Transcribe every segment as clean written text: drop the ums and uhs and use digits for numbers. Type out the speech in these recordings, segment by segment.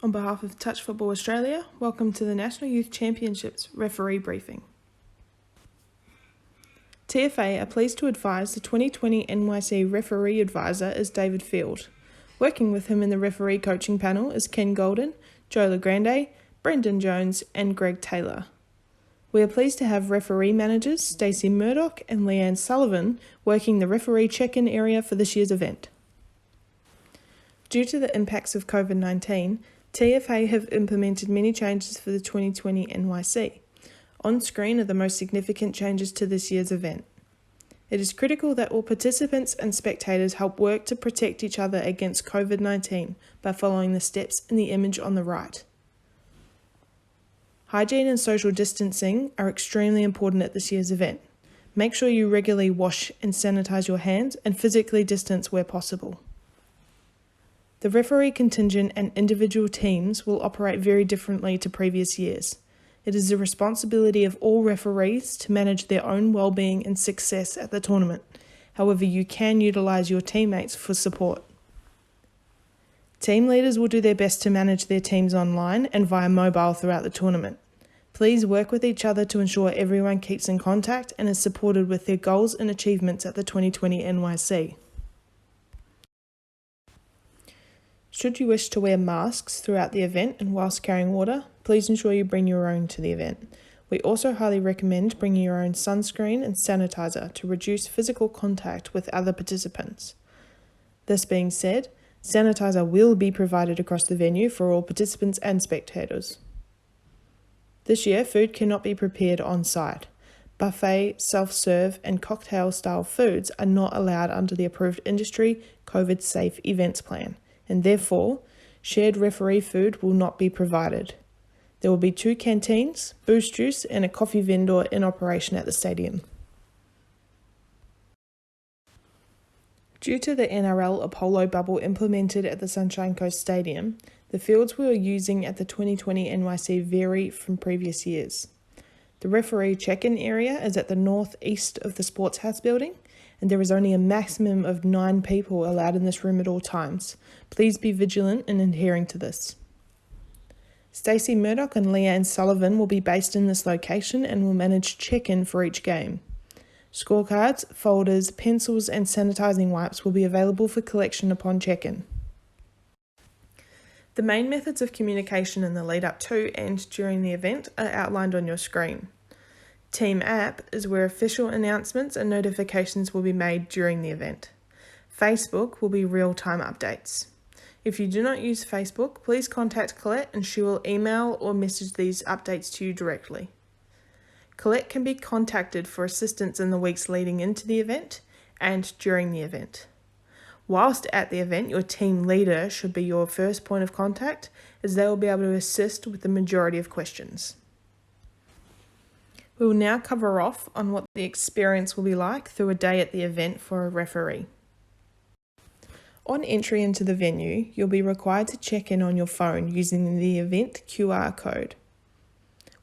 On behalf of Touch Football Australia, welcome to the National Youth Championships Referee Briefing. TFA are pleased to advise the 2020 NYC Referee Advisor is David Field. Working with him in the referee coaching panel is Ken Golden, Joe LeGrande, Brendan Jones and Greg Taylor. We are pleased to have referee managers Stacey Murdoch and Leanne Sullivan working the referee check-in area for this year's event. Due to the impacts of COVID-19, TFA have implemented many changes for the 2020 NYC. On screen are the most significant changes to this year's event. It is critical that all participants and spectators help work to protect each other against COVID-19 by following the steps in the image on the right. Hygiene and social distancing are extremely important at this year's event. Make sure you regularly wash and sanitize your hands and physically distance where possible. The referee contingent and individual teams will operate very differently to previous years. It is the responsibility of all referees to manage their own well-being and success at the tournament. However, you can utilise your teammates for support. Team leaders will do their best to manage their teams online and via mobile throughout the tournament. Please work with each other to ensure everyone keeps in contact and is supported with their goals and achievements at the 2020 NYC. Should you wish to wear masks throughout the event and whilst carrying water, please ensure you bring your own to the event. We also highly recommend bringing your own sunscreen and sanitizer to reduce physical contact with other participants. This being said, sanitizer will be provided across the venue for all participants and spectators. This year, food cannot be prepared on site. Buffet, self-serve and cocktail-style foods are not allowed under the approved industry COVID-safe events plan, and therefore, shared referee food will not be provided. There will be 2 canteens, boost juice and a coffee vendor in operation at the stadium. Due to the NRL Apollo bubble implemented at the Sunshine Coast Stadium, the fields we are using at the 2020 NYC vary from previous years. The referee check-in area is at the northeast of the Sports House building, and there is only a maximum of 9 people allowed in this room at all times. Please be vigilant in adhering to this. Stacey Murdoch and Leanne Sullivan will be based in this location and will manage check-in for each game. Scorecards, folders, pencils and sanitising wipes will be available for collection upon check-in. The main methods of communication in the lead up to and during the event are outlined on your screen. Team app is where official announcements and notifications will be made during the event. Facebook will be real-time updates. If you do not use Facebook, please contact Colette and she will email or message these updates to you directly. Colette can be contacted for assistance in the weeks leading into the event and during the event. Whilst at the event, your team leader should be your first point of contact, as they will be able to assist with the majority of questions. We will now cover off on what the experience will be like through a day at the event for a referee. On entry into the venue, you'll be required to check in on your phone using the event QR code.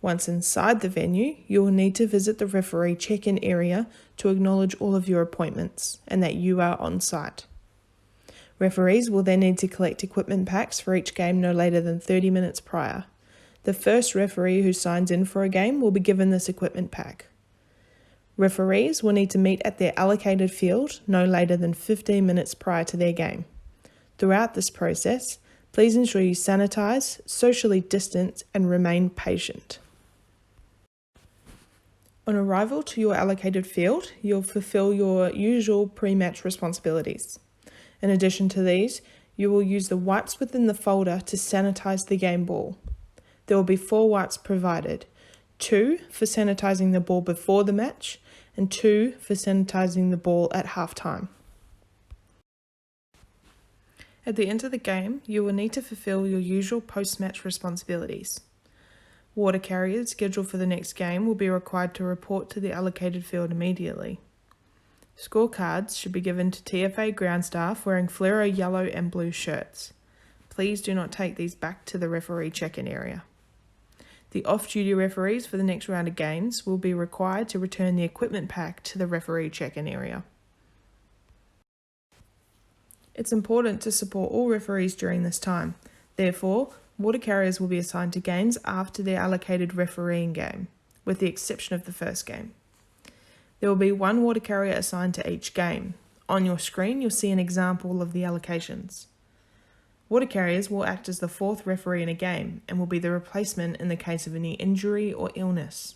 Once inside the venue, you will need to visit the referee check-in area to acknowledge all of your appointments and that you are on site. Referees will then need to collect equipment packs for each game no later than 30 minutes prior. The first referee who signs in for a game will be given this equipment pack. Referees will need to meet at their allocated field no later than 15 minutes prior to their game. Throughout this process, please ensure you sanitize, socially distance, and remain patient. On arrival to your allocated field, you'll fulfill your usual pre-match responsibilities. In addition to these, you will use the wipes within the folder to sanitize the game ball. There will be 4 wipes provided, 2 for sanitizing the ball before the match and 2 for sanitizing the ball at halftime. At the end of the game, you will need to fulfill your usual post-match responsibilities. Water carriers scheduled for the next game will be required to report to the allocated field immediately. Scorecards should be given to TFA ground staff wearing fluoro yellow and blue shirts. Please do not take these back to the referee check-in area. The off-duty referees for the next round of games will be required to return the equipment pack to the referee check-in area. It's important to support all referees during this time. Therefore, Water carriers will be assigned to games after their allocated refereeing game, with the exception of the first game. There will be one water carrier assigned to each game. On your screen, you'll see an example of the allocations. Water carriers will act as the fourth referee in a game and will be the replacement in the case of any injury or illness.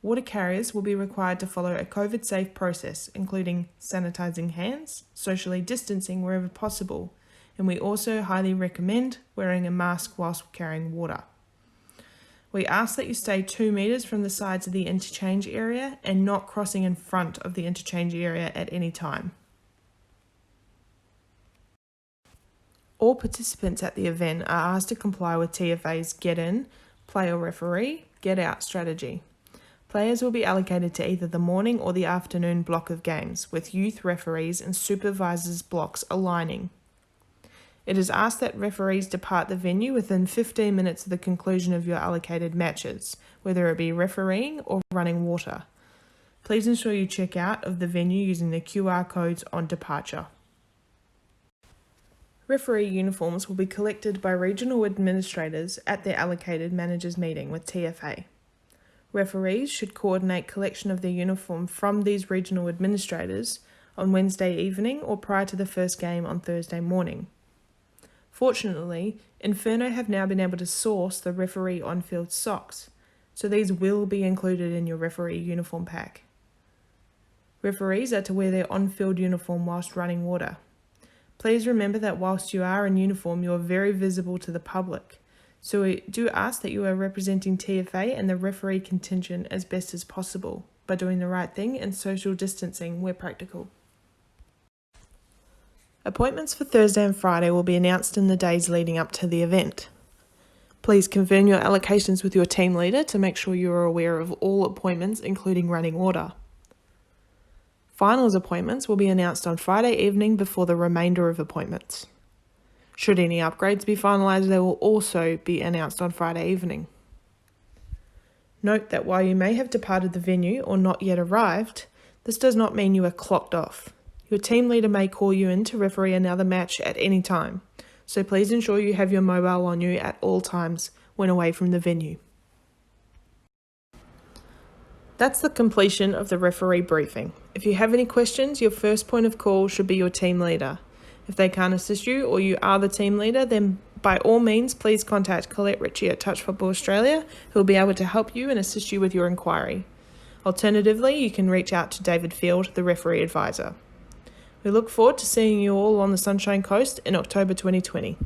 Water carriers will be required to follow a COVID-safe process, including sanitising hands, socially distancing wherever possible, and we also highly recommend wearing a mask whilst carrying water. We ask that you stay 2 metres from the sides of the interchange area and not crossing in front of the interchange area at any time. All participants at the event are asked to comply with TFA's Get In, Play or Referee, Get Out strategy. Players will be allocated to either the morning or the afternoon block of games, with youth referees and supervisors blocks aligning. It is asked that referees depart the venue within 15 minutes of the conclusion of your allocated matches, whether it be refereeing or running water. Please ensure you check out of the venue using the QR codes on departure. Referee uniforms will be collected by regional administrators at their allocated managers meeting with TFA. Referees should coordinate collection of their uniform from these regional administrators on Wednesday evening or prior to the first game on Thursday morning. Fortunately, Inferno have now been able to source the referee on-field socks, so these will be included in your referee uniform pack. Referees are to wear their on-field uniform whilst running water. Please remember that whilst you are in uniform, you are very visible to the public, so we do ask that you are representing TFA and the referee contingent as best as possible by doing the right thing and social distancing where practical. Appointments for Thursday and Friday will be announced in the days leading up to the event. Please confirm your allocations with your team leader to make sure you are aware of all appointments, including running water. Finals appointments will be announced on Friday evening before the remainder of appointments. Should any upgrades be finalised, they will also be announced on Friday evening. Note that while you may have departed the venue or not yet arrived, this does not mean you are clocked off. Your team leader may call you in to referee another match at any time, so please ensure you have your mobile on you at all times when away from the venue. That's the completion of the referee briefing. If you have any questions, your first point of call should be your team leader. If they can't assist you or you are the team leader, then by all means, please contact Colette Ritchie at Touch Football Australia, who will be able to help you and assist you with your inquiry. Alternatively, you can reach out to David Field, the referee advisor. We look forward to seeing you all on the Sunshine Coast in October 2020.